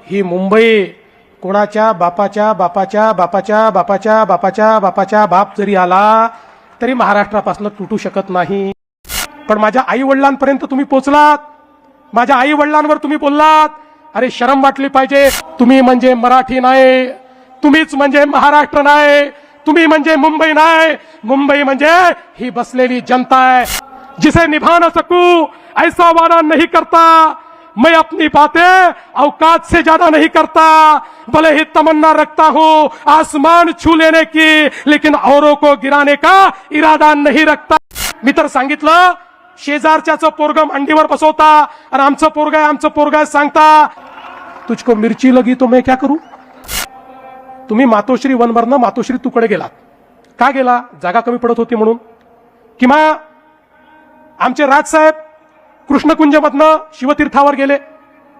ही मुंबई कोणाच्या बापाच्या बापाच्या बापाच्या बापाच्या बापाच्या बापाच्या बाप जरी आला तरी महाराष्ट्रापासून तुटू शकत नाही. पण माझ्या आई वडिलांपर्यंत तुम्ही पोचलात, माझ्या आई वडिलांवर तुम्ही बोललात. अरे शरम वाटली पाहिजे. तुम्ही म्हणजे मराठी नाही, तुम्हीच म्हणजे महाराष्ट्र नाही, तुम्ही म्हणजे मुंबई नाही. मुंबई म्हणजे ही बसलेली जनता है जिसे निभा न सकूं ऐसा वादा नहीं करता. मैं अपनी बातें औकात से ज्यादा नहीं करता, भले ही तमन्ना रखता हूं आसमान छू लेने की, लेकिन औरों को गिराने का इरादा नहीं रखता. मी तर सांगितलं शेजारच्याचं पोरगं अंडीवर बसवता आणि आमचं पोरग आहे सांगता. तुझको मिरची लगी तो मैं क्या करूं. तुम्ही मातोश्री वनवरनं मातोश्री तुकडे गेलात. का गेला. जागा कमी पडत होती म्हणून. किंवा आमचे राजसाहेब कृष्णकुंजमधनं शिवतीर्थावर गेले.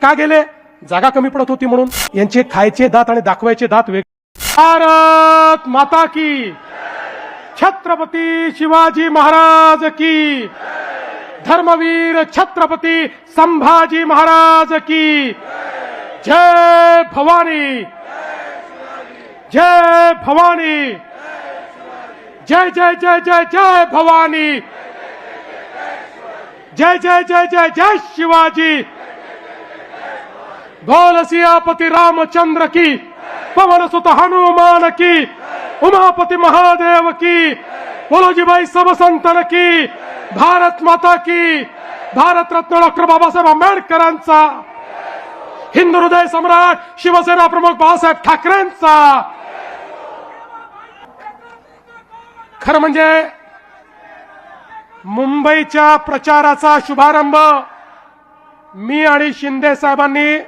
का गेले. जागा कमी पडत होती म्हणून. यांचे खायचे दात आणि दाखवायचे दात वेगळे. भारत माता की, छत्रपती शिवाजी महाराज की, धर्मवीर छत्रपती संभाजी महाराज की. जय भवानी, जय भवानी, जय जय जय जय जय भवानी, जय जय जय जय जय शिवाजी. बोल सियापति रामचंद्र की, पवन सुत हनुमान की, उमापति महादेव की, बोलो जी भाई सब संतन की. भारत माता की. भारत रत्न डॉक्टर बाबासाहेब आंबेडकरांचा, हिंदू हृदय सम्राट शिवसेना प्रमुख बाळासाहेब ठाकरेंचा. खरं म्हणजे मुंबईच्या प्रचाराचा शुभारंभ मी आणि शिंदे साहेबांनी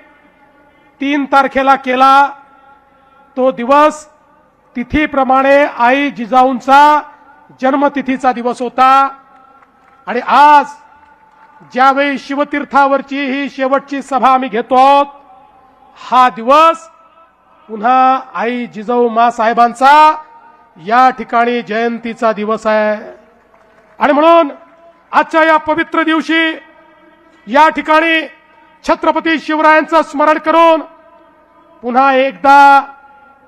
3 तारखेला केला. तो दिवस तिथीप्रमाणे आई जिजाऊंचा जन्मतिथीचा दिवस होता. आणि आज ज्यावेळी शिवतीर्थावरची ही शेवटची सभा आम्ही घेतो आहोत, हा दिवस पुन्हा आई जिजाऊ मा साहेबांचा या ठिकाणी जयंतीचा दिवस आहे. आणि म्हणून आजच्या या पवित्र दिवशी या ठिकाणी छत्रपती शिवरायांचं स्मरण करून पुन्हा एकदा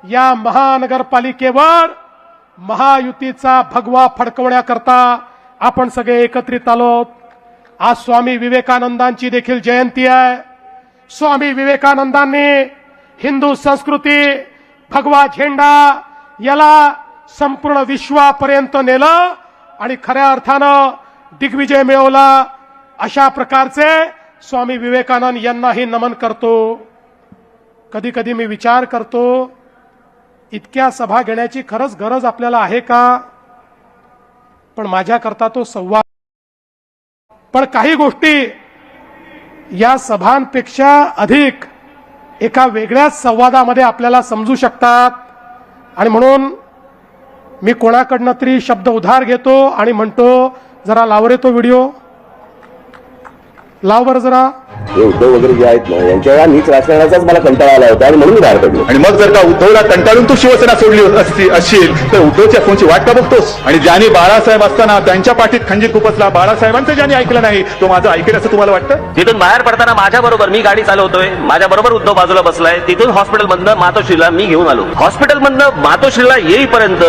या महानगरपालिकेवर महायुतीचा भगवा फडकवण्याकरता आपण सगळे एकत्रित आलोत. आज स्वामी विवेकानंदांची देखील जयंती आहे. स्वामी विवेकानंदांनी हिंदू संस्कृती, भगवा झेंडा याला संपूर्ण विश्वापर्यंत नेलं आणि खऱ्या अर्थानं दिग्विजय मिळवला. अशा प्रकारचे स्वामी विवेकानंद यांनाही नमन करतो. कधी कधी मी विचार करतो, इतक्या सभा घेण्याची खरंच गरज आपल्याला आहे का. पण माझ्याकरता तो संवाद. पण काही गोष्टी या सभांपेक्षा अधिक एका वेगळ्याच संवादामध्ये आपल्याला समजू शकतात. आणि म्हणून मी कोणाकडनं तरी शब्द उधार घेतो आणि म्हणतो, जरा लाव रे तो व्हिडिओ, लाव बरं जरा. हे उद्धव वगैरे जे आहेत ना, यांच्या या नीच राजकारणाचाच मला कंटाळा आला होता आणि म्हणून मी बाहेर पडलो. आणि मग जर का उद्धवला कंटाळून तू शिवसेना सोडली असशील तर उद्धवच्या फोनची वाट का बघतोस. आणि ज्यांनी बाळासाहेब असताना त्यांच्या पाठीत खंजीर खुपसला, बाळासाहेबांचं ज्यांनी ऐकलं नाही तो माझं ऐकेल असं तुम्हाला वाटतं. तिथून बाहेर पडताना माझ्या बरोबर मी गाडी चालवतोय, माझ्या बरोबर उद्धव बाजूला बसलाय. तिथून हॉस्पिटल मधनं मातोश्रीला मी घेऊन आलो. हॉस्पिटल मधनं मातोश्रीला येईपर्यंत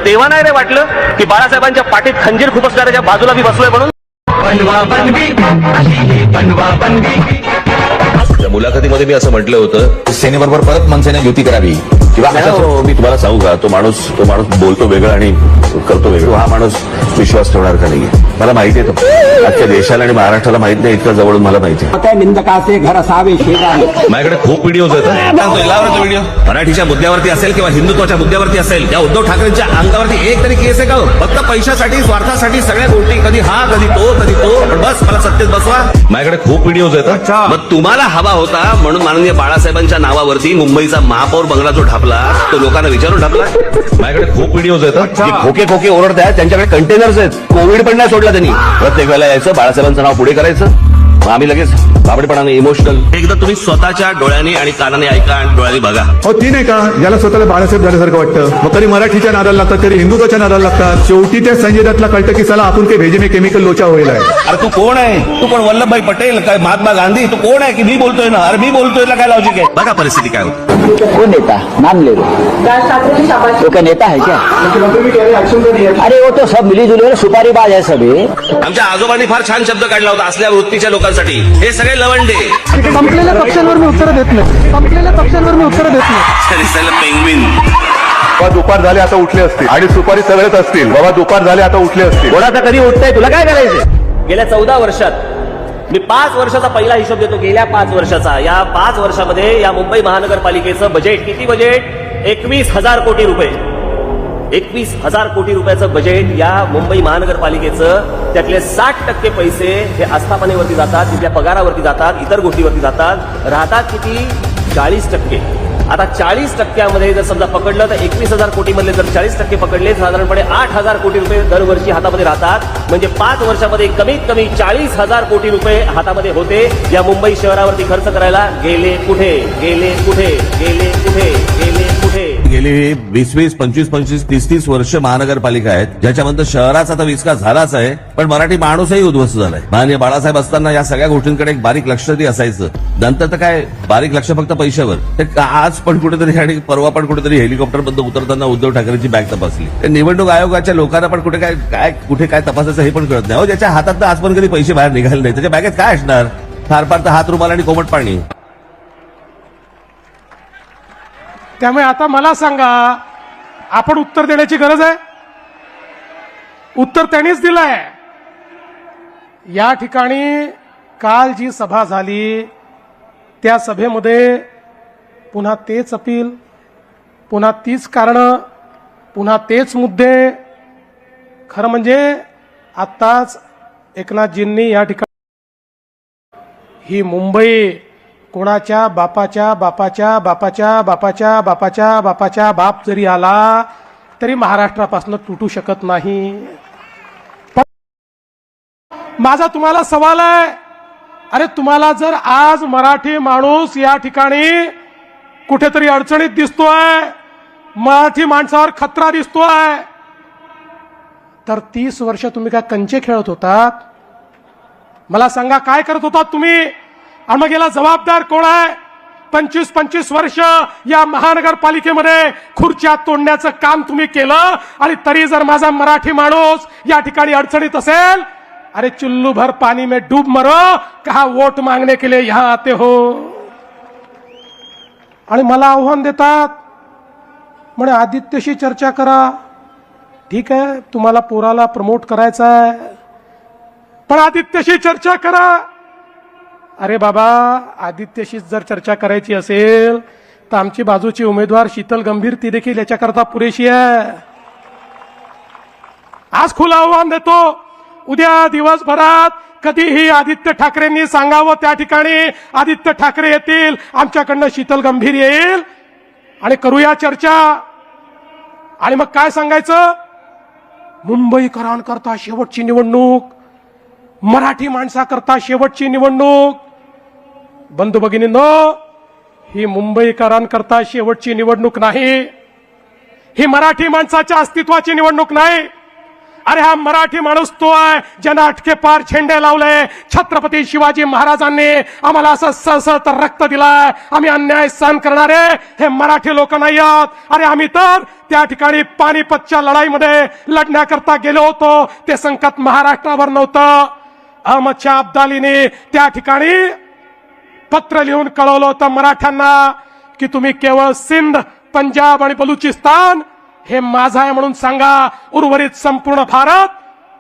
तेव्हा नाही रे वाटलं की बाळासाहेबांच्या पाठीत खंजीर खुपसणाऱ्याच्या बाजूला मी बसलोय म्हणून. मुलाखतीमध्ये मी असं म्हटलं होतं, सेनेबरोबर परत मनसेने युती करावी किंवा मी तुम्हाला सांगू का, तो माणूस बोलतो वेगळं आणि करतो वेगळं. हा माणूस विश्वास ठेवणार का नाही मला माहिती आहे. तो आजच्या देशाला आणि महाराष्ट्राला माहित नाही, इतकं जवळून मला माहिती आहे. निंदकाचे घर असावे शेजारी. माझ्याकडे खूप व्हिडिओज आहेत. व्हिडिओ मराठीच्या मुद्द्यावरती असेल किंवा हिंदुत्वाच्या मुद्द्यावरती असेल, त्या उद्धव ठाकरेंच्या अंगावरती एक तरी केस आहे का. फक्त पैशासाठी, स्वार्थासाठी सगळ्या गोष्टी, कधी हा कधी तो कधी तो, पण बस मला सत्तेत बसवा. माझ्याकडे खूप व्हिडिओज आहेत. मग तुम्हाला हवा होता म्हणून माननीय बाळासाहेबांच्या नावावरती मुंबईचा महापौर बंगला जो ढापला तो लोकांना विचारून ढापला. माझ्याकडे खूप व्हिडिओज आहेत. खोके खोके ओरडत आहेत, त्यांच्याकडे कंटेनर्स आहेत. कोविड पण नाही सोडला त्यांनी. प्रत्येक वेळेला यायचं, बाळासाहेबांचं नाव पुढे करायचं. मग आम्ही लगेच बाबडेपणाने इमोशनल. एकदा तुम्ही स्वतःच्या डोळ्यांनी आणि कानाने ऐका आणि डोळ्यांनी बघा. हो ती नाही का ज्याला स्वतःला बाळासाहेब झाल्यासारखं वाटतं, मग कधी मराठीच्या नादाला लागतात, कधी हिंदुत्वाच्या नादाला लागतात. शेवटी त्या संजय दत्तला कळतं की चला आपण काही भेजे में केमिकल लोचा होईल आहे. अरे तू कोण आहे? तू कोण? वल्लभभाई पटेल काय महात्मा गांधी? तू कोण आहे की मी बोलतोय ना? अरे मी बोलतोय ना, काय लॉजिक आहे? बघा परिस्थिती काय होती. वो नेता नाम ले लो, वो क्या नेता है क्या? अरे वो तो सब मिली जुली सुपारीबाज है सभी. आमच्या आजोबांनी फार छान शब्द काढला होता असल्या वृत्तीच्या लोकांसाठी. हे सगळे लवंडे. संपलेल्या पक्षांवर मी उत्तर देत नाही. संपलेल्या पक्षांवर मी उत्तर देत नाही. दिसायला पेंग्विन. बाबा दुपार झाले आता उठले असतील आणि सुपारी सगळेच असतील. बाबा दुपार झाले आता उठले असतील. कोणाचा कधी उठतंय, तुला काय करायचं? गेल्या 14 वर्षात मी 5 वर्षाचा पहिला हिशोब देतो. गेल्या 5 वर्षाचा, या 5 वर्षामध्ये या मुंबई महानगरपालिकेचं बजेट किती? बजेट 21,000 कोटी रुपये. 21,000 कोटी रुपयाचं बजेट या मुंबई महानगरपालिकेचं. त्यातले 60% पैसे हे आस्थापनेवरती जातात, तिथल्या पगारावरती जातात, इतर गोष्टीवरती जातात. राहतात किती? 40%. आता 40%मध्ये जर समजा पकडलं तर 21,000 कोटी मधले जर 40% पकडले, साधारणपणे 8,000 कोटी रुपये दरवर्षी हातामध्ये राहतात. म्हणजे 5 वर्षामध्ये कमीत कमी 40,000 कोटी रुपये हातामध्ये होते. या मुंबई शहरावरती खर्च करायला गेले कुठे? गेले कुठे? गेले कुठे? गेले कुठे? गेली 20-20, 25-25, 30-30 वर्ष महानगरपालिका आहेत, ज्याच्यामध्ये शहराचा तर विकास झालाच आहे, पण मराठी माणूसही उद्ध्वस्त झालाय. माननीय बाळासाहेब असताना या सगळ्या गोष्टींकडे एक बारीक लक्ष तरी असायचं. नंतर तर काय बारीक लक्ष फक्त पैशावर. ते आज पण कुठेतरी आणि परवा पण कुठेतरी हेलिकॉप्टर बद्दल उतरताना उद्धव ठाकरेंची बॅग तपासली. ते निवडणूक आयोगाच्या लोकांना पण कुठे काय कुठे काय तपासायचं हे पण कळत नाही. हो, ज्याच्या हातात आज पण कधी पैसे बाहेर निघाले नाही त्याच्या बॅगेत काय असणार? फार फार तर हात रुमाल आणि कोमट पाणी. त्यामुळे आता मला सांगा, आपण उत्तर देण्याची गरज आहे? उत्तर त्यांनीच दिलंय. या ठिकाणी काल जी सभा झाली त्या सभेमध्ये पुन्हा तेच अपील, पुन्हा तीच कारणं, पुन्हा तेच मुद्दे. खरं म्हणजे आत्ताच एकनाथजींनी या ठिकाणी ही मुंबई कोणाच्या बापाच्या बापाच्या बापाच्या बापाच्या बापाच्या बापाच्या बाप जरी आला तरी महाराष्ट्रापासून तुटू शकत नाही. माझा तुम्हाला सवाल आहे, अरे तुम्हाला जर आज मराठी माणूस या ठिकाणी कुठेतरी अडचणीत दिसतोय, मराठी माणसावर खतरा दिसतोय, तर 30 वर्ष तुम्ही काय कंचे खेळत होतात? मला सांगा, काय करत होतात तुम्ही? आणि मग याला जबाबदार कोण आहे? 25-25 वर्ष या महानगरपालिकेमध्ये खुर्च्या तोडण्याचं काम तुम्ही केलं, आणि तरी जर माझा मराठी माणूस या ठिकाणी अडचणीत असेल, अरे चुल्लू भर पानी में डूब मरो, कहा वोट मांगने के लिए यहां आते हो. आणि मला आव्हान देतात, म्हणे आदित्यशी चर्चा करा. ठीक आहे, तुम्हाला पोराला प्रमोट करायचं आहे, पण आदित्यशी चर्चा करा. अरे बाबा, आदित्यशी जर चर्चा करायची असेल तर आमची बाजूची उमेदवार शीतल गंभीर ती देखील याच्याकरता पुरेशी आहे. आज खुलं आव्हान देतो, उद्या दिवसभरात कधीही आदित्य ठाकरेंनी सांगावं, त्या ठिकाणी आदित्य ठाकरे येतील, आमच्याकडनं शीतल गंभीर येईल आणि करूया चर्चा. आणि मग काय सांगायचं? मुंबईकरांकरता शेवटची निवडणूक, मराठी माणसाकरता शेवटची निवडणूक. बंधू भगिनींनो, ही मुंबईकरांकरता शेवटची निवडणूक नाही, ही मराठी माणसाच्या अस्तित्वाची निवडणूक नाही. अरे हा मराठी माणूस तो आहे ज्यानं अटके पार झेंडे लावले. छत्रपती शिवाजी महाराजांनी आम्हाला असं सळसळत रक्त दिलाय. आम्ही अन्याय सहन करणारे हे मराठी लोक नाही आहोत. अरे आम्ही तर त्या ठिकाणी पानिपतच्या लढाईमध्ये लढण्याकरता गेलो होतो. ते संकट महाराष्ट्रावर नव्हतं. अहमद शाह अब्दालीने त्या ठिकाणी पत्र लिहून कळवलं होतं मराठ्यांना की तुम्ही केवळ सिंध, पंजाब आणि बलुचिस्तान हे माझा आहे म्हणून सांगा, उर्वरित संपूर्ण भारत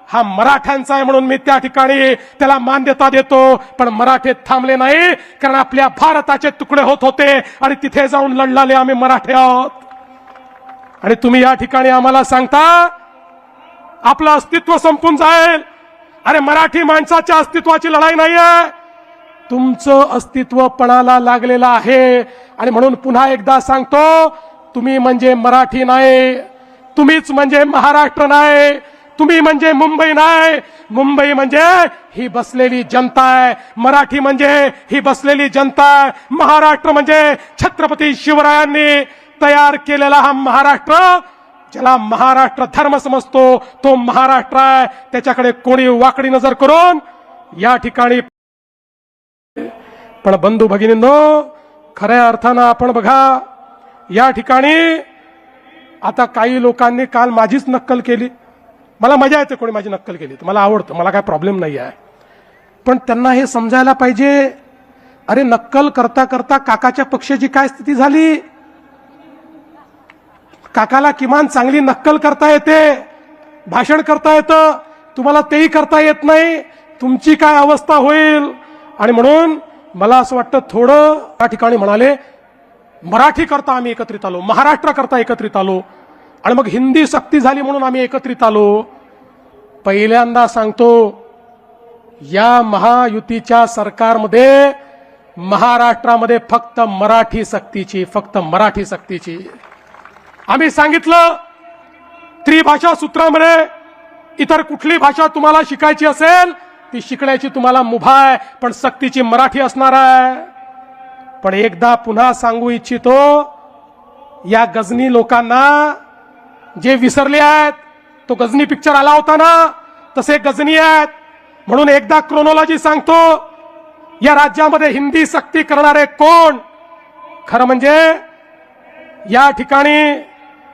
हा मराठ्यांचा आहे म्हणून मी त्या ठिकाणी त्याला मान्यता देतो. पण मराठे थांबले नाही, कारण आपल्या भारताचे तुकडे होत होते आणि तिथे जाऊन लढलेले आम्ही मराठे आहोत. आणि तुम्ही या ठिकाणी आम्हाला सांगता आपलं अस्तित्व संपून जाईल. अरे मराठी माणसाच्या अस्तित्वाची लढाई नाहीये, तुमचं अस्तित्व पणाला लागलेलं आहे. आणि म्हणून पुन्हा एकदा सांगतो, तुम्ही म्हणजे मराठी नाही, तुम्हीच म्हणजे महाराष्ट्र नाही, तुम्ही म्हणजे मुंबई नाही, मुंबई म्हणजे ही बसलेली जनता आहे, मराठी म्हणजे ही बसलेली जनता आहे, महाराष्ट्र म्हणजे छत्रपती शिवरायांनी तयार केलेला हा महाराष्ट्र, ज्याला महाराष्ट्र धर्म समजतो तो महाराष्ट्र आहे. त्याच्याकडे कोणी वाकडी नजर करून या ठिकाणी. पण बंधू भगिनींनो, खऱ्या अर्थानं आपण बघा, या ठिकाणी आता काही लोकांनी काल माझीच नक्कल केली. मला मजा येते कोणी माझी नक्कल केली तर, मला आवडतं, मला काय प्रॉब्लेम नाही आहे. पण त्यांना हे समजायला पाहिजे, अरे नक्कल करता करता काकाच्या पक्षाची काय स्थिती झाली. काकाला किमान चांगली नक्कल करता येते, भाषण करता येतं, तुम्हाला तेही करता येत नाही. तुमची काय अवस्था होईल. आणि म्हणून मला असं वाटतं थोडं त्या ठिकाणी म्हणाले मराठी करता आम्ही एकत्रित आलो, महाराष्ट्र करता एकत्रित आलो, आणि मग हिंदी सक्ती झाली म्हणून आम्ही एकत्रित आलो. पहिल्यांदा सांगतो, या महायुतीच्या सरकारमध्ये महाराष्ट्रामध्ये फक्त मराठी सक्तीची, फक्त मराठी सक्तीची. आम्ही सांगितलं त्रिभाषा सूत्रामध्ये इतर कुठली भाषा तुम्हाला शिकायची असेल ती शिकण्याची तुम्हाला मुभा आहे, पण सक्तीची मराठी असणार आहे. पण एकदा पुन्हा सांगू इच्छितो, या गजनी लोकांना जे विसरले आहेत, तो गजनी पिक्चर आला होता ना, तसे गजनी आहेत. म्हणून एकदा क्रोनॉलॉजी सांगतो, या राज्यामध्ये हिंदी सक्ती करणारे कोण. खरं म्हणजे या ठिकाणी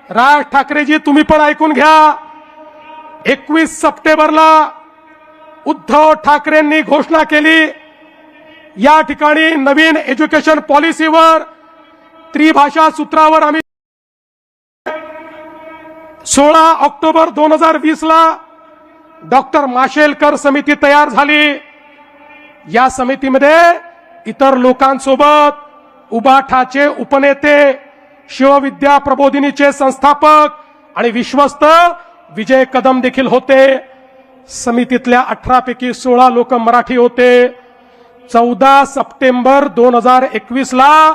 राज ठाकरेजी तुम्ही पण ऐकून घ्या, 21 सप्टेंबरला उद्धव ठाकरेंनी घोषणा केली, या ठिकाणी नवीन एज्युकेशन पॉलिसीवर, त्रिभाषा सूत्रावर आम्ही 16 ऑक्टोबर 2020 ला डॉक्टर माशेलकर समिती तयार झाली. या समितीमध्ये इतर लोकांसोबत उबाठाचे उपनेते, शिवविद्या प्रबोधिनीचे संस्थापक आणि विश्वस्त विजय कदम देखील होते. समितीतल्या 18 पैकी 16 लोक मराठी होते. 14 सप्टेंबर 2021 ला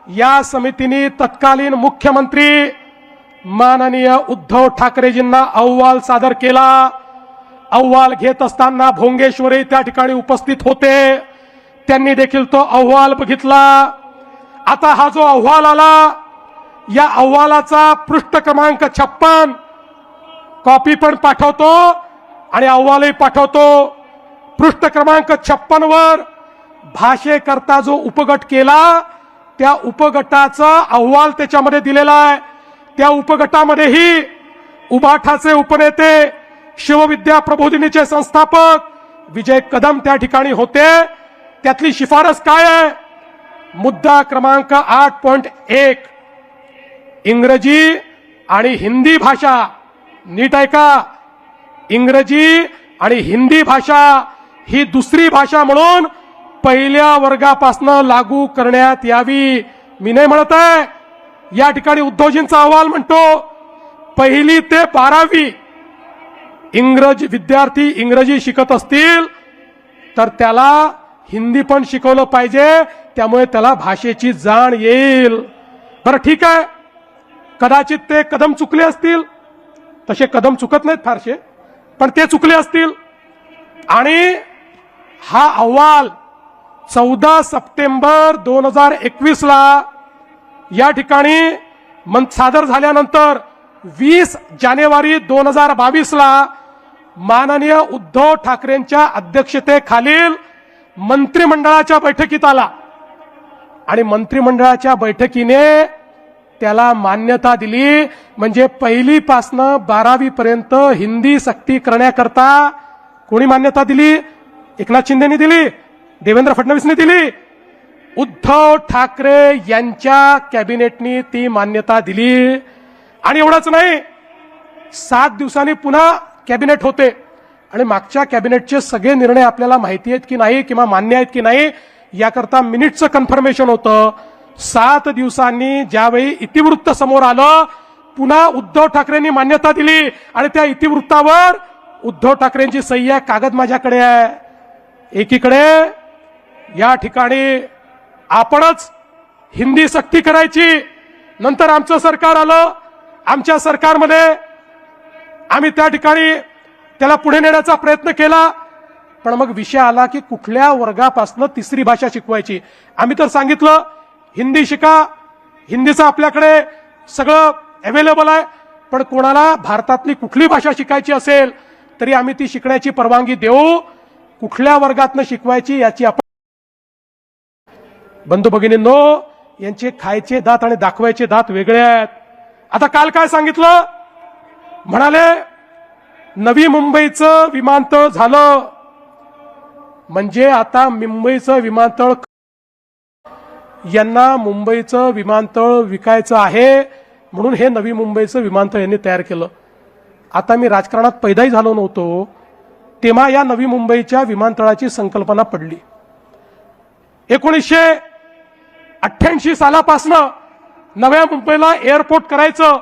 या समितीने तत्कालीन मुख्यमंत्री माननीय उद्धव ठाकरेजींना अहवाल सादर केला. अहवाल घेत असताना भोंगेश्वरी त्या ठिकाणी उपस्थित होते, त्यांनी देखील तो अहवाल बघितला. आता हा जो अहवाल आला, या अहवालाचा पृष्ठ क्रमांक 56 कॉपी पण पाठवतो आणि अहवालही पाठवतो. पृष्ठ क्रमांक 56 वर भाषेकरता जो उपगट केला त्या उपगटाचा अहवाल त्याच्यामध्ये दिलेला आहे. त्या उपगटामध्येही उबाठाचे उपनेते, शिवविद्या प्रबोधिनीचे संस्थापक विजय कदम त्या ठिकाणी होते. त्यातली शिफारस काय आहे? मुद्दा क्रमांक 8.1 इंग्रजी आणि हिंदी भाषा, नीट ऐका, इंग्रजी आणि हिंदी भाषा ही दुसरी भाषा म्हणून पहिल्या वर्गापासून लागू करण्यात यावी. मी नाही म्हणत आहे, या ठिकाणी उद्धवजींचा अहवाल म्हणतो 1ली ते 12वी इंग्रजी विद्यार्थी इंग्रजी शिकत असतील तर त्याला हिंदी पण शिकवलं पाहिजे, त्यामुळे त्याला भाषेची जाण येईल. बरं ठीक आहे, कदाचित ते कदम चुकले असतील, तसे कदम चुकत नाहीत फारसे, पण ते चुकले असतील. आणि हा अहवाल 14 सप्टेंबर 2021 ला या ठिकाणी सादर झाल्यानंतर 20 जानेवारी 2022 ला माननीय उद्धव ठाकरेंच्या अध्यक्षतेखालील मंत्रिमंडळाच्या बैठकीत आला आणि मंत्रिमंडळाच्या बैठकीने त्याला मान्यता दिली. म्हणजे 1ली पासून 12वी पर्यंत हिंदी सक्ती करण्याकरता कोणी मान्यता दिली? एकनाथ शिंदेनी दिली, देवेंद्र फडणवीसने दिली, उद्धव ठाकरे यांच्या कॅबिनेटनी ती मान्यता दिली. आणि एवढंच नाही, 7 दिवसांनी पुन्हा कॅबिनेट होते आणि मागच्या कॅबिनेटचे सगळे निर्णय आपल्याला माहिती आहेत की नाही किंवा मान्य आहेत की नाही याकरता मिनिटचं कन्फर्मेशन होतं. 7 दिवसांनी ज्यावेळी इतिवृत्त समोर आलं, पुन्हा उद्धव ठाकरेंनी मान्यता दिली आणि त्या इतिवृत्तावर उद्धव ठाकरेंची सही आहे, कागद माझ्याकडे आहे. एकीकडे या ठिकाणी आपणच हिंदी सक्ती करायची, नंतर आमचं सरकार आलं, आमच्या सरकारमध्ये आम्ही त्या ठिकाणी त्याला पुढे नेण्याचा प्रयत्न केला. पण मग विषय आला की कुठल्या वर्गापासून तिसरी भाषा शिकवायची. आम्ही तर सांगितलं हिंदी शिका, हिंदीचं आपल्याकडे सगळं अवेलेबल आहे, पण कोणाला भारतातली कुठली भाषा शिकायची असेल तरी आम्ही ती शिकण्याची परवानगी देऊ. कुठल्या वर्गातनं शिकवायची याची आपण बंधू भगिनींनो, यांचे खायचे दात आणि दाखवायचे दात वेगळे आहेत. आता काल काय सांगितलं, म्हणाले नवी मुंबईचं विमानतळ झालं म्हणजे आता मुंबईचं विमानतळ, यांना मुंबईचं विमानतळ विकायचं आहे म्हणून हे नवी मुंबईचं विमानतळ यांनी तयार केलं. आता मी राजकारणात पैदाही झालो नव्हतो तेव्हा या नवी मुंबईच्या विमानतळाची संकल्पना पडली. 1988 सालापासनं नव्या मुंबईला एअरपोर्ट करायचं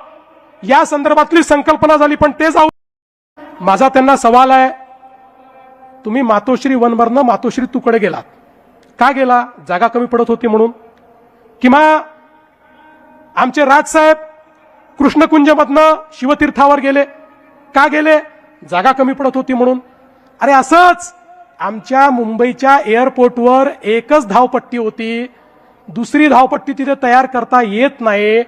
या संदर्भातली संकल्पना झाली. पण ते जाऊ, माझा त्यांना सवाल आहे, तुम्ही मातोश्री वनवरनं मातोश्री तुकडे गेलात का गेला? जागा कमी पडत होती म्हणून? किंवा आमचे राजसाहेब कृष्णकुंजमधनं शिवतीर्थावर गेले का गेले? जागा कमी पडत होती म्हणून. अरे असंच आमच्या मुंबईच्या एअरपोर्टवर एकच धावपट्टी होती, दुसरी धावपट्टी तिथे तयार करता येत नाही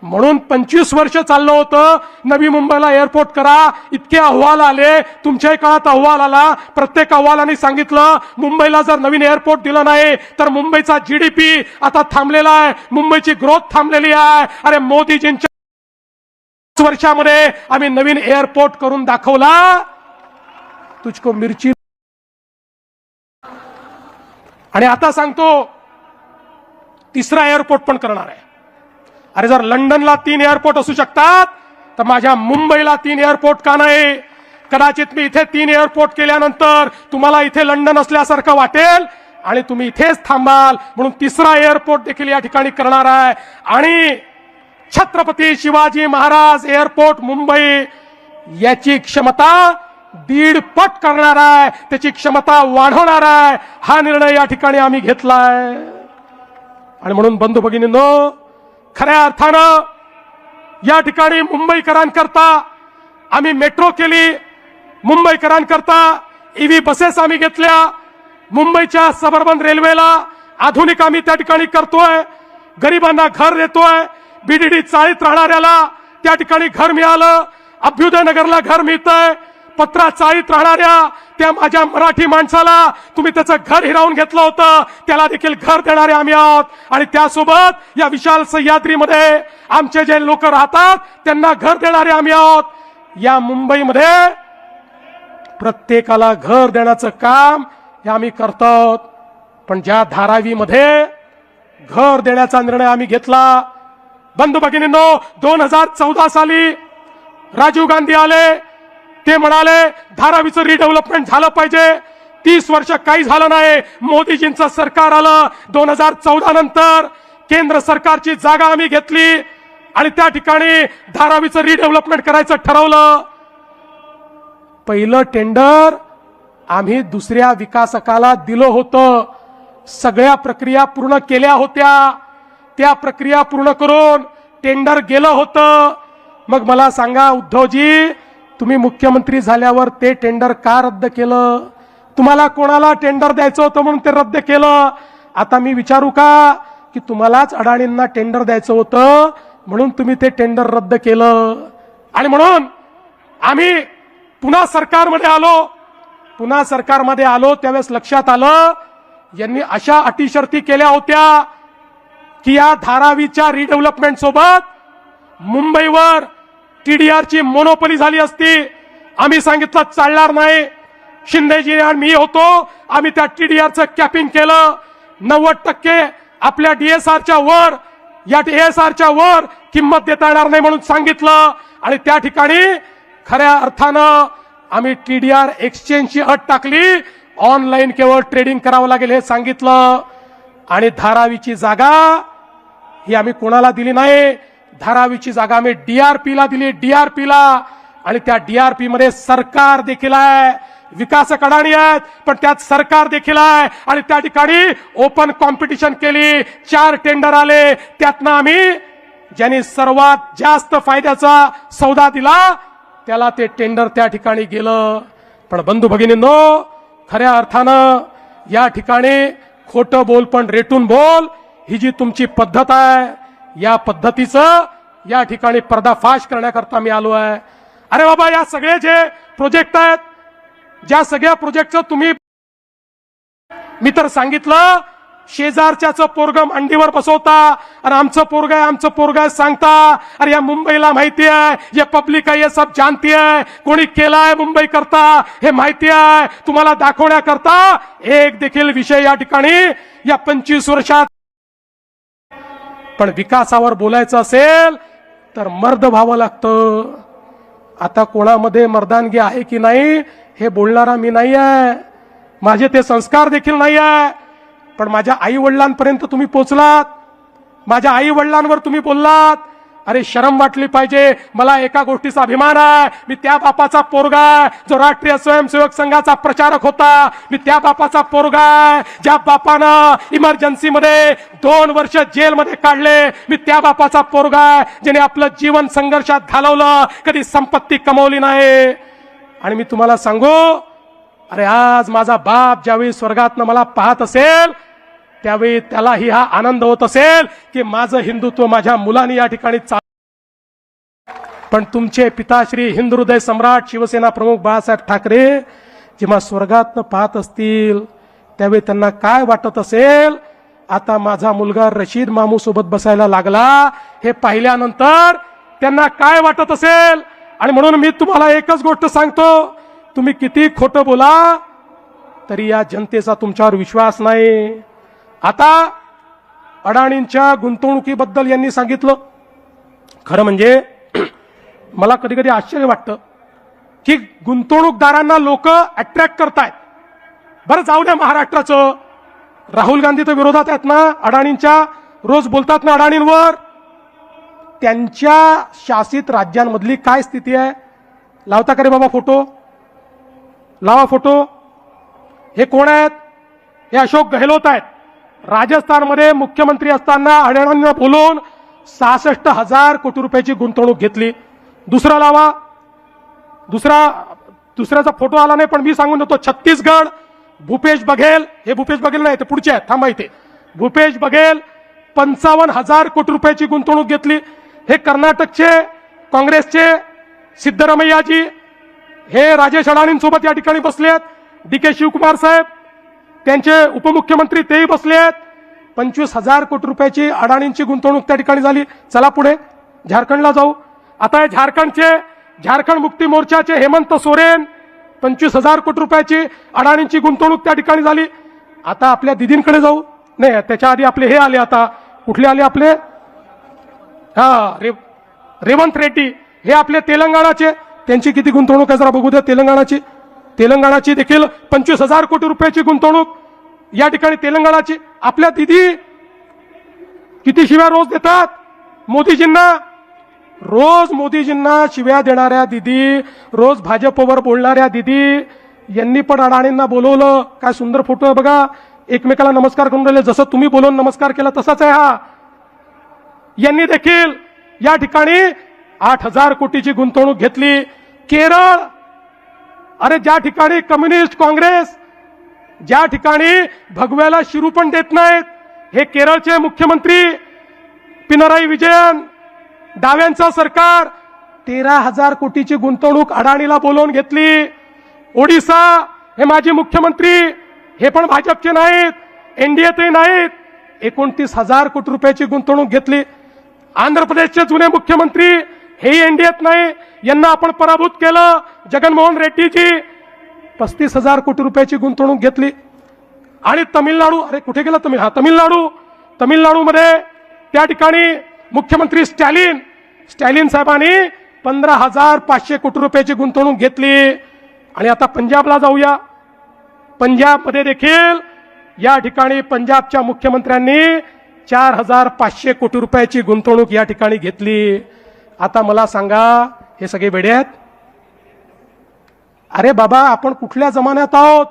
म्हणून 25 वर्ष चाललं होतं नवी मुंबईला एअरपोर्ट करा. इतके अहवाल आले, तुमच्याही काळात अहवाल आला, प्रत्येक अहवालाने सांगितलं मुंबईला जर नवीन एअरपोर्ट दिलं नाही तर मुंबईचा जीडीपी आता थांबलेला आहे, मुंबईची ग्रोथ थांबलेली आहे. अरे मोदीजींच्या वर्षामध्ये आम्ही नवीन एअरपोर्ट करून दाखवला. तुझको मिरची. आणि आता सांगतो तिसरा एअरपोर्ट पण करणार आहे. अरे जर लंडनला 3 एअरपोर्ट असू शकतात तर माझ्या मुंबईला 3 एअरपोर्ट का नाही? कदाचित मी इथे 3 एअरपोर्ट केल्यानंतर तुम्हाला इथे लंडन असल्यासारखं वाटेल आणि तुम्ही इथेच थांबाल, म्हणून तिसरा एअरपोर्ट देखील या ठिकाणी करणार आहे. आणि छत्रपती शिवाजी महाराज एअरपोर्ट मुंबई याची क्षमता 1.5 पट करणार आहे, त्याची क्षमता वाढवणार आहे. हा निर्णय या ठिकाणी आम्ही घेतलाय. आणि म्हणून बंधू भगिनींनो, खऱ्या अर्थानं या ठिकाणी मुंबईकरांकरता आम्ही मेट्रो केली, मुंबईकरांकरता ईव्ही बसेस आम्ही घेतल्या, मुंबईच्या सबअर्बन रेल्वेला आधुनिक आम्ही त्या ठिकाणी करतोय, गरिबांना घर देतोय, बीडीडी चाळीत राहणाऱ्याला त्या ठिकाणी घर मिळालं, अभ्युदय नगरला घर मिळतंय, पत्रा चाळीत राहणाऱ्या त्या माझ्या मराठी माणसाला तुम्ही त्याचं घर हिरावून घेतलं होतं त्याला देखील घर देणारे आम्ही आहोत. आणि त्यासोबत या विशाल सह्याद्रीमध्ये आमचे जे लोक राहतात त्यांना घर देणारे आम्ही आहोत. या मुंबईमध्ये प्रत्येकाला घर देण्याचं काम हे आम्ही करतो. पण ज्या धारावीमध्ये घर देण्याचा निर्णय आम्ही घेतला, बंधू भगिनींनो, 2014 साली राजीव गांधी आले, ते म्हणाले धारावीचं रिडेव्हलपमेंट झालं पाहिजे. 30 वर्ष काही झालं नाही. मोदीजींचं सरकार आलं, 2014 नंतर केंद्र सरकारची जागा आम्ही घेतली आणि त्या ठिकाणी धारावीचं रिडेव्हलपमेंट करायचं ठरवलं. पहिलं टेंडर आम्ही दुसऱ्या विकासकाला दिलं होतं, सगळ्या प्रक्रिया पूर्ण केल्या होत्या, त्या प्रक्रिया पूर्ण करून टेंडर गेलं होतं. मग मला सांगा उद्धवजी, तुम्ही मुख्यमंत्री झाल्यावर ते टेंडर का रद्द केलं? तुम्हाला कोणाला टेंडर द्यायचं होतं म्हणून ते रद्द केलं. आता मी विचारू का की तुम्हालाच अडाणींना टेंडर द्यायचं होतं म्हणून तुम्ही ते टेंडर रद्द केलं? आणि म्हणून आम्ही पुन्हा सरकारमध्ये आलो त्यावेळेस लक्षात आलं यांनी अशा अटी शर्ती केल्या होत्या की या धारावीच्या रिडेव्हलपमेंट सोबत मुंबईवर टीडीआरची मोनोपोली झाली असती. आम्ही सांगितलं चालणार नाही. शिंदेजी आणि मी होतो, आम्ही त्या टीडीआरचं कॅपिंग केलं. 90% आपल्या डीएसआरच्या वर, या एएसआरच्या वर किंमत देता येणार नाही म्हणून सांगितलं. आणि त्या ठिकाणी खऱ्या अर्थानं आम्ही टीडीआर एक्सचेंजची अट टाकली, ऑनलाईन केवळ ट्रेडिंग करावं लागेल हे सांगितलं. आणि धारावीची जागा ही आम्ही कोणाला दिली नाही. धारावीची जागा आम्ही डीआरपीला दिली, डीआरपीला. आणि त्या डीआरपी मध्ये सरकार देखील आहे, विकासक अडाणी आहेत पण त्यात सरकार देखील आहे. आणि त्या ठिकाणी ओपन कॉम्पिटिशन केली, 4 टेंडर आले, त्यातनं आम्ही ज्यांनी सर्वात जास्त फायद्याचा सौदा दिला त्याला ते टेंडर त्या ठिकाणी गेलं. पण बंधू भगिनींनो, खऱ्या अर्थानं या ठिकाणी खोटं बोल पण रेटून बोल ही जी तुमची पद्धत आहे, या पद्धतीचं या ठिकाणी पर्दाफाश करण्याकरता मी आलो आहे. अरे बाबा, या सगळे जे प्रोजेक्ट आहेत, ज्या सगळ्या प्रोजेक्टचं तुम्ही, मी तर सांगितलं, शेजारच्याचं पोरग मांडीवर बसवता आणि आमचं पोरग आहे सांगता. अरे या मुंबईला माहिती आहे, ये पब्लिक आहे, ये सब जानती है, कोणी केलाय मुंबई करता हे माहिती आहे. तुम्हाला दाखवण्याकरता एक देखील विषय या ठिकाणी या 25 वर्षात. पण विकासावर बोलायचं असेल तर मर्द व्हावं लागतं. आता कोणामध्ये मर्दानगी आहे की नाही हे बोलणारा मी नाही आहे, माझे ते संस्कार देखील नाही आहे. पण माझ्या आई वडिलांपर्यंत तुम्ही पोचलात, माझ्या आई वडिलांवर तुम्ही बोललात. अरे शरम वाटली पाहिजे. मला एका गोष्टीचा अभिमान आहे, मी त्या बापाचा पोरगा आहे जो राष्ट्रीय स्वयंसेवक संघाचा प्रचारक होता. मी त्या बापाचा पोरगा आहे ज्या बापानं इमर्जन्सीमध्ये 2 वर्ष जेलमध्ये काढले. मी त्या बापाचा पोरगा आहे ज्याने आपलं जीवन संघर्षात घालवलं, कधी संपत्ती कमवली नाही. आणि मी तुम्हाला सांगू, अरे आज माझा बाप ज्यावेळी स्वर्गातनं मला पाहत असेल त्यावेळी त्यालाही हा आनंद होत असेल की माझं हिंदुत्व माझ्या मुलांनी या ठिकाणी पण तुमचे पिताश्री हिंदू हृदय सम्राट शिवसेना प्रमुख बाळासाहेब ठाकरे जेव्हा स्वर्गातनं पाहत असतील त्यावेळी त्यांना काय वाटत असेल. आता माझा मुलगा रशीद मामू सोबत बसायला लागला हे पाहिल्यानंतर त्यांना काय वाटत असेल. आणि म्हणून मी तुम्हाला एकच गोष्ट सांगतो, तुम्ही किती खोटं बोला तरी या जनतेचा तुमच्यावर विश्वास नाही. आता अडाणींच्या गुंतवणुकीबद्दल यांनी सांगितलं. खरं म्हणजे मला कधी कधी आश्चर्य वाटतं की गुंतवणूकदारांना लोक अट्रॅक्ट करतायत. बरं जाऊ द्या महाराष्ट्राचं, राहुल गांधी तर विरोधात आहेत ना अडाणींच्या, रोज बोलतात ना अडाणींवर. त्यांच्या शासित राज्यांमधली काय स्थिती आहे लावता का रे बाबा फोटो, लावा फोटो. हे कोण आहेत? हे अशोक गहलोत आहेत. राजस्थानमध्ये मुख्यमंत्री असताना अडाणींना बोलून 66,000 कोटी रुपयाची गुंतवणूक घेतली. दुसरा लावा, दुसऱ्याचा फोटो आला नाही पण मी सांगून देतो. छत्तीसगड भूपेश बघेल, हे भूपेश बघेल नाही ते पुढचे आहेत, थांबा इथे. भूपेश बघेल 55,000 कोटी रुपयाची गुंतवणूक घेतली. हे कर्नाटकचे काँग्रेसचे सिद्धरामय्याजी हे राजेश अडाणींसोबत या ठिकाणी बसले आहेत. DK शिवकुमार साहेब त्यांचे उपमुख्यमंत्री तेही बसले आहेत. 25,000 कोटी रुपयाची अडाणींची गुंतवणूक त्या ठिकाणी झाली. चला पुढे झारखंडला जाऊ. आता हे झारखंड मुक्ती मोर्चाचे हेमंत सोरेन 25,000 कोटी रुपयाची अडाणींची गुंतवणूक त्या ठिकाणी झाली. आता आपल्या दिदींकडे जाऊ. नाही, त्याच्या आधी आपले हे आले. आता कुठले आले आपले? रेवंत रेड्डी हे आपले तेलंगणाचे. त्यांची किती गुंतवणूक आहे जरा बघू द्या. तेलंगणाची देखील 25,000 कोटी रुपयाची गुंतवणूक या ठिकाणी तेलंगणाची. आपल्या दिदी किती शिव्या रोज देतात मोदीजींना. रोज मोदीजींना शिव्या देणाऱ्या दिदी, रोज भाजपवर बोलणाऱ्या दिदी यांनी पण अडाणींना बोलवलं. काय सुंदर फोटो आहे बघा, एकमेकाला नमस्कार करून राहिले. जसं तुम्ही बोलून नमस्कार केला तसाच आहे हा. यांनी देखील या ठिकाणी 8,000 कोटीची गुंतवणूक घेतली. केरळ, अरे ज्या ठिकाणी कम्युनिस्ट काँग्रेस, ज्या ठिकाणी भगव्याला शिरू पण देत नाहीत, हे केरळचे मुख्यमंत्री पिनराई विजयन, डाव्यांचं सरकार 13,000 कोटीची गुंतवणूक अडाणीला बोलवून घेतली. ओडिशा हे माजी मुख्यमंत्री, हे पण भाजपचे नाहीत, एनडीएतही नाहीत, 29,000 कोटी रुपयाची गुंतवणूक घेतली. आंध्र प्रदेशचे जुने मुख्यमंत्री हेही एनडीएत नाही, यांना आपण पराभूत केलं. जगनमोहन रेड्डीजी 35,000 कोटी रुपयाची गुंतवणूक घेतली. आणि तमिळनाडू, अरे कुठे गेला तमिळनाडूमध्ये त्या ठिकाणी मुख्यमंत्री स्टॅलिन साहेबांनी 15,500 कोटी रुपयाची गुंतवणूक घेतली. आणि आता पंजाबला जाऊया. पंजाबमध्ये देखील या ठिकाणी पंजाबच्या मुख्यमंत्र्यांनी 4,500 कोटी रुपयाची गुंतवणूक या ठिकाणी घेतली. आता मला सांगा, हे सगळे वेडे आहेत? अरे बाबा, आपण कुठल्या जमान्यात आहोत?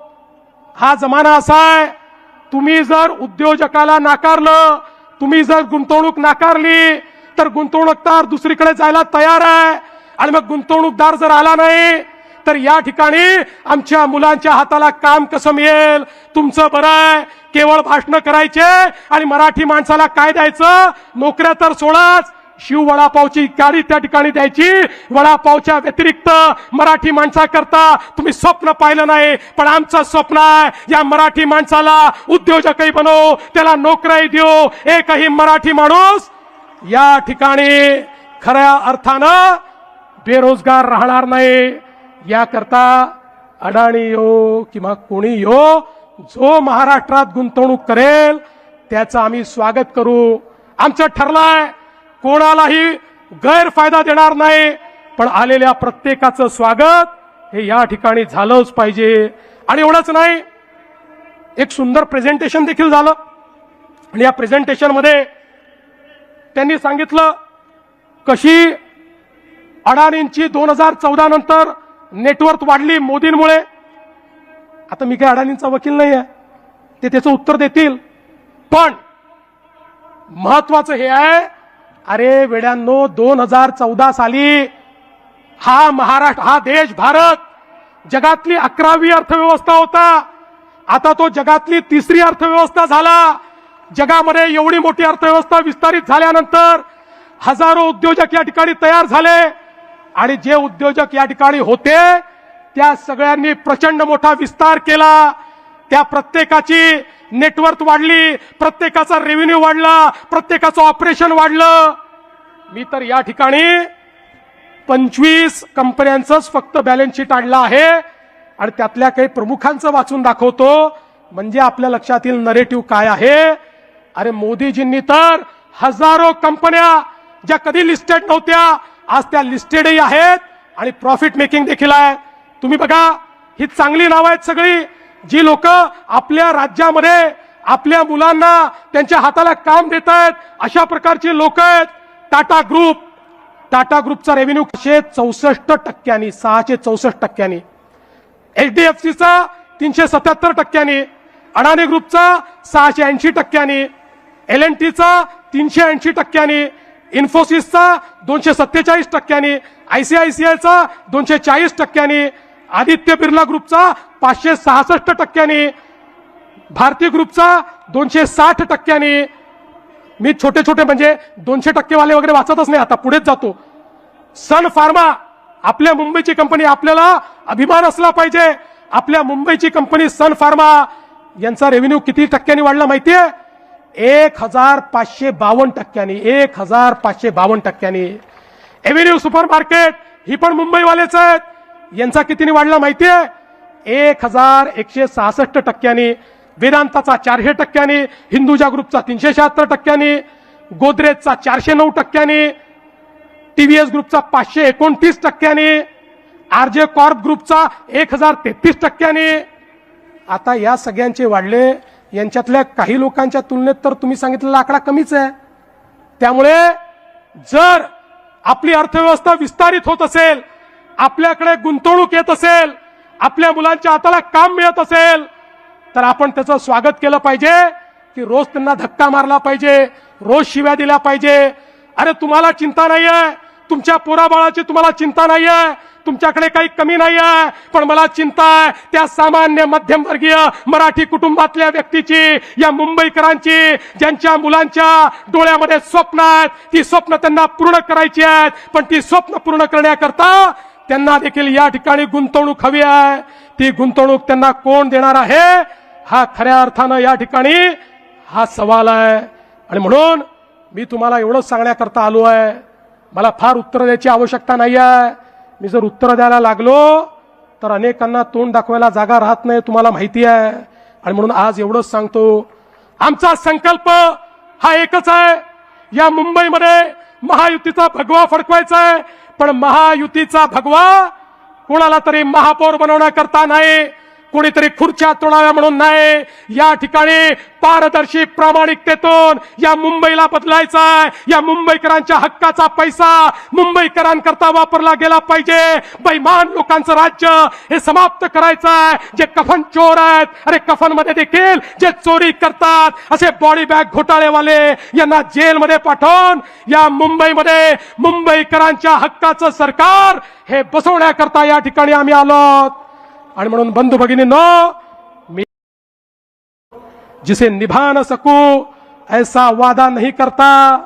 हा जमाना असा आहे, तुम्ही जर उद्योजकाला नाकारलं, तुम्ही जर गुंतवणूक नाकारली तर गुंतवणूकदार दुसरीकडे जायला तयार आहे. आणि मग गुंतवणूकदार जर आला नाही तर या ठिकाणी आमच्या मुलांच्या हाताला काम कसं मिळेल? तुमचं बरं आहे, केवळ भाषण करायचे आणि मराठी माणसाला काय द्यायचं? नोकऱ्या तर सोडाच, शिव वडापावची गाडी त्या ठिकाणी द्यायची. वडापावच्या व्यतिरिक्त मराठी माणसाकरता तुम्ही स्वप्न पाहिलं नाही, पण आमचं स्वप्न आहे या मराठी माणसाला उद्योजकही बनवू, त्याला नोकऱ्याही देऊ. एकही मराठी माणूस या ठिकाणी खऱ्या अर्थानं बेरोजगार राहणार नाही. याकरता अडाणी यो किंवा कोणी यो, जो महाराष्ट्रात गुंतवणूक करेल त्याचं आम्ही स्वागत करू. आमचं ठरलंय कोणालाही गैरफायदा देणार नाही, पण आलेल्या प्रत्येकाचं स्वागत हे या ठिकाणी झालंच पाहिजे. आणि एवढंच नाही, एक सुंदर प्रेझेंटेशन देखील झालं आणि या प्रेझेंटेशन मध्ये त्यांनी सांगितलं कशी अडाणींची 2014 नंतर नेटवर्थ वाढली मोदींमुळे. आता मी काही अडाणींचा वकील नाही आहे, ते त्याचं उत्तर देतील, पण महत्वाचं हे आहे, अरे वेड्यांनो, 2014 साली हा महाराष्ट्र, हा देश, भारत जगातली 11वी अर्थव्यवस्था होता. आता तो जगातली 3री अर्थव्यवस्था झाला. जगामध्ये एवढी मोठी अर्थव्यवस्था विस्तारित झाल्यानंतर हजारो उद्योजक या ठिकाणी तयार झाले आणि जे उद्योजक या ठिकाणी होते त्या सगळ्यांनी प्रचंड मोठा विस्तार केला. त्या प्रत्येकाची नेटवर्थ वाढली, प्रत्येकाचा रेव्हेन्यू वाढला, प्रत्येकाचं ऑपरेशन वाढलं. मी तर या ठिकाणी 25 कंपन्यांचंच फक्त बॅलन्स शीट आणलं आहे आणि त्यातल्या काही प्रमुखांचं वाचून दाखवतो, म्हणजे आपल्या लक्षात येईल नरेटिव्ह काय आहे. अरे मोदीजींनी तर हजारो कंपन्या ज्या कधी लिस्टेड नव्हत्या आज त्या लिस्टेडही आहेत आणि प्रॉफिट मेकिंग देखील आहे. तुम्ही बघा, ही चांगली नावं आहेत सगळी, जी लोक आपल्या राज्यामध्ये आपल्या मुलांना त्यांच्या हाताला काम देत आहेत, अशा प्रकारची लोक आहेत. टाटा ग्रुपचा रेव्हेन्यू 664%, 664%, HDFCचा 377%, अडाणी ग्रुपचा 680%, L&Tचा 380%, इन्फोसिसचा 247%, ICICIचा 240%, आदित्य बिर्ला ग्रुपचा 566%, भारती ग्रुपचा 260%. मी छोटे छोटे म्हणजे 200% वाले वगैरे वाचतच नाही, आता पुढेच जातो. सन फार्मा, आपल्या मुंबईची कंपनी, आपल्याला अभिमान असला पाहिजे. आपल्या मुंबईची कंपनी सन फार्मा यांचा रेव्हेन्यू किती टक्क्यांनी वाढला माहितीये? 1552%, 1552%. एव्हेन्यू सुपर मार्केट ही पण मुंबईवालेच आहेत, यांचा कितीने वाढला माहितीये? 1166%. वेदांताचा 400%, हिंदुजा ग्रुपचा 376%, गोदरेजचा 409%, TVS ग्रुपचा 529%, RJ कॉर्प ग्रुपचा 1033%. आता या सगळ्यांचे वाढले, यांच्यातल्या काही लोकांच्या तुलनेत तर तुम्ही सांगितलेला आकडा कमीच आहे. त्यामुळे जर आपली अर्थव्यवस्था विस्तारित होत असेल, आपल्याकडे गुंतवणूक येत असेल, आपल्या मुलांच्या हाताला काम मिळत असेल, तर आपण त्याचं स्वागत केलं पाहिजे की रोज त्यांना धक्का मारला पाहिजे, रोज शिव्या दिल्या पाहिजे. अरे तुम्हाला चिंता नाहीये, तुमच्या पोराबाळाची तुम्हाला चिंता नाहीये, तुमच्याकडे काही कमी नाहीये, पण मला चिंता आहे त्या सामान्य मध्यमवर्गीय मराठी कुटुंबातल्या व्यक्तीची, या मुंबईकरांची, ज्यांच्या मुलांच्या डोळ्यामध्ये स्वप्न आहेत. ती स्वप्न त्यांना पूर्ण करायची आहेत, पण ती स्वप्न पूर्ण करण्याकरता त्यांना देखील या ठिकाणी गुंतवणूक हवी आहे. ती गुंतवणूक त्यांना कोण देणार आहे, हा खऱ्या अर्थानं या ठिकाणी हा सवाल आहे. आणि म्हणून मी तुम्हाला एवढंच सांगण्याकरता आलो आहे, मला फार उत्तर द्यायची आवश्यकता नाही आहे. मी जर उत्तर द्यायला लागलो तर अनेकांना तोंड दाखवायला जागा राहत नाही, तुम्हाला माहिती आहे. आणि म्हणून आज एवढंच सांगतो, आमचा संकल्प हा एकच आहे, या मुंबईमध्ये महायुतीचा भगवा फडकवायचा आहे. पण महायुतीचा भगवा कोणाला तरी महापौर बनवण्याकरता नाही, कोणीतरी खुर्च्या तोडाव्या म्हणून नाही, या ठिकाणी पारदर्शी प्रामाणिकतेतून या मुंबईला बदलायचाय. या मुंबईकरांच्या हक्काचा पैसा मुंबईकरांकरता वापरला गेला पाहिजे. बेईमान लोकांचं राज्य हे समाप्त करायचंय. जे कफन चोर आहेत, अरे कफन मध्ये देखील जे चोरी करतात असे बॉडी बॅग घोटाळेवाले यांना जेलमध्ये पाठवून या मुंबईमध्ये मुंबईकरांच्या हक्काचं सरकार हे बसवण्याकरता या ठिकाणी आम्ही आलो. आणि म्हणून बंधू भगिनींनो, मी जिसे निभा न सकूं ऐसा वादा नहीं करता,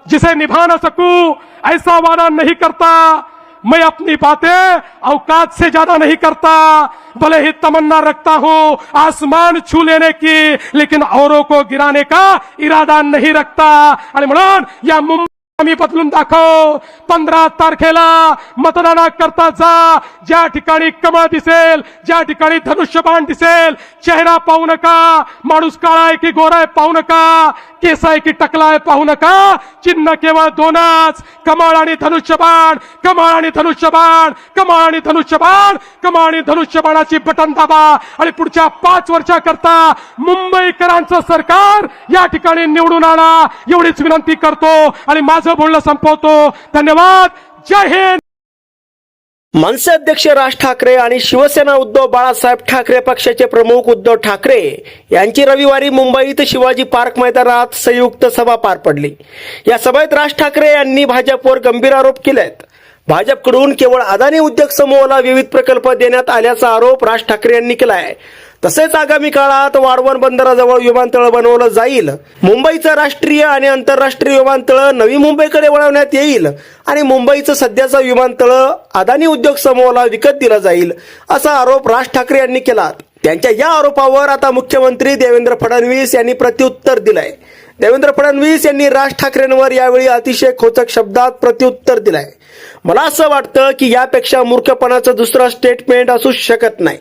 जिसे निभा न सकूं ऐसा वादा नहीं करता. मैं अपनी बातें औकात से ज्यादा नहीं करता. भले ही तमन्ना रखता हूं आसमान छू लेने की, लेकिन औरों को गिराने का इरादा नहीं रखता. आणि म्हणून या मुंबई आम्ही बदलून दाखव. 15 तारखेला मतदानाकरता जा. ज्या ठिकाणी कमळ दिसेल, ज्या ठिकाणी धनुष्यबाण दिसेल, चेहरा पाहू नका. माणूस काळा आहे की गोरा आहे पाहू नका. केस आहे की टकला आहे पाहू नका. चिन्ह केवळ दोनच, कमळ आणि धनुष्यबाण. कमळ आणि धनुष्यबाण, कमळ आणि धनुष्यबाण, कमळ आणि धनुष्यबाणाची बटन दाबा आणि पुढच्या 5 वर्षाकरता मुंबईकरांचं सरकार या ठिकाणी निवडून आणा, एवढीच विनंती करतो आणि माझं बोलणं संपवतो. धन्यवाद. जय हिंद. मनसे अध्यक्ष राज ठाकरे आणि शिवसेना उद्धव बाळासाहेब ठाकरे पक्षाचे प्रमुख उद्धव ठाकरे यांची रविवारी मुंबईत शिवाजी पार्क मैदानात संयुक्त सभा पार पडली. या सभेत राज ठाकरे यांनी भाजपवर गंभीर आरोप केलेत. भाजपकडून केवळ अदानी उद्योग समूहाला विविध प्रकल्प देण्यात आल्याचा आरोप राज ठाकरे यांनी केला आहे. तसेच आगामी काळात वाढवण बंदराजवळ विमानतळ बनवलं जाईल. मुंबईचं राष्ट्रीय आणि आंतरराष्ट्रीय विमानतळ नवी मुंबईकडे वळवण्यात येईल आणि मुंबईचं सध्याचं विमानतळ अदानी उद्योग समूहाला विकत दिलं जाईल, असा आरोप राज ठाकरे यांनी केला. त्यांच्या या आरोपावर आता मुख्यमंत्री देवेंद्र फडणवीस यांनी प्रत्युत्तर दिलंय. देवेंद्र फडणवीस यांनी राज ठाकरेंवर यावेळी अतिशय खोचक शब्दात प्रत्युत्तर दिलंय. मला असं वाटतं की यापेक्षा मूर्खपणाचं दुसरं स्टेटमेंट असू शकत नाही.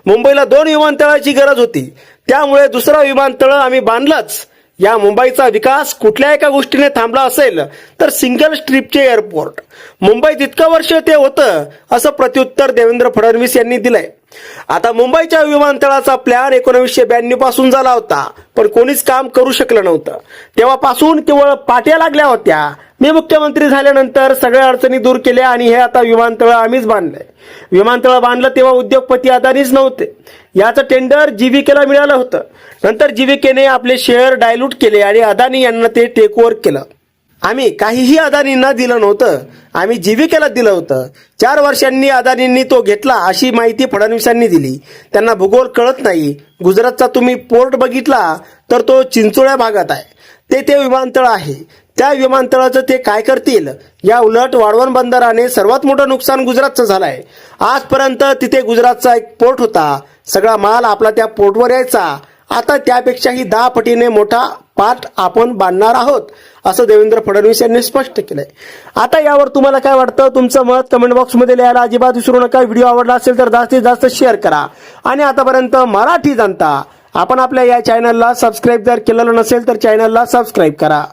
मुंबईला 2 विमानतळाची गरज होती, त्यामुळे दुसरं विमानतळ आम्ही बांधलंच. या मुंबईचा विकास कुठल्या एका गोष्टीने थांबला असेल तर सिंगल स्ट्रीपचे एअरपोर्ट. मुंबईत इतकं वर्ष ते होतं, असं प्रत्युत्तर देवेंद्र फडणवीस यांनी दिलंय. आता मुंबईच्या विमानतळाचा प्लॅन 1992 पासून झाला होता, पण कोणीच काम करू शकलं नव्हतं. तेव्हापासून केवळ पाट्या लागल्या होत्या. मी मुख्यमंत्री झाल्यानंतर सगळ्या अडचणी दूर केल्या आणि हे आता विमानतळ आम्हीच बांधलंय. विमानतळ बांधलं तेव्हा उद्योगपती अदानीच नव्हते. याचं टेंडर जीव्हीकेला मिळालं होतं. नंतर जीव्हीकेने आपले शेअर डायल्यूट केले आणि अदानी यांना ते टेक ओव्हर केलं. आम्ही काहीही अदानींना दिलं नव्हतं, आम्ही जीव्हीकेला दिलं होतं. 4 वर्षांनी अदानींनी तो घेतला, अशी माहिती फडणवीसांनी दिली. त्यांना भूगोल कळत नाही. गुजरातचा तुम्ही पोर्ट बघितला तर तो चिंचोळ्या भागात आहे. ते विमानतळ आहे. त्या विमानतळाचं ते काय करतील? या उलट वाढवण बंदराने सर्वात मोठं नुकसान गुजरातचं झालंय. आजपर्यंत तिथे गुजरातचा एक पोर्ट होता. सगळा माल आपला त्या पोर्टवर यायचा. आता त्यापेक्षाही 10 पटीने मोठा पार्ट आपण बांधणार आहोत, असं देवेंद्र फडणवीस यांनी स्पष्ट केलंय. आता यावर तुम्हाला काय वाटतं? तुमचं मत कमेंट बॉक्समध्ये लिहायला अजिबात विसरू नका. व्हिडिओ आवडला असेल तर जास्तीत जास्त शेअर करा. आणि आतापर्यंत मराठी जनता, आपण आपल्या या चॅनलला सबस्क्राईब जर केलेलं नसेल तर चॅनलला सबस्क्राईब करा.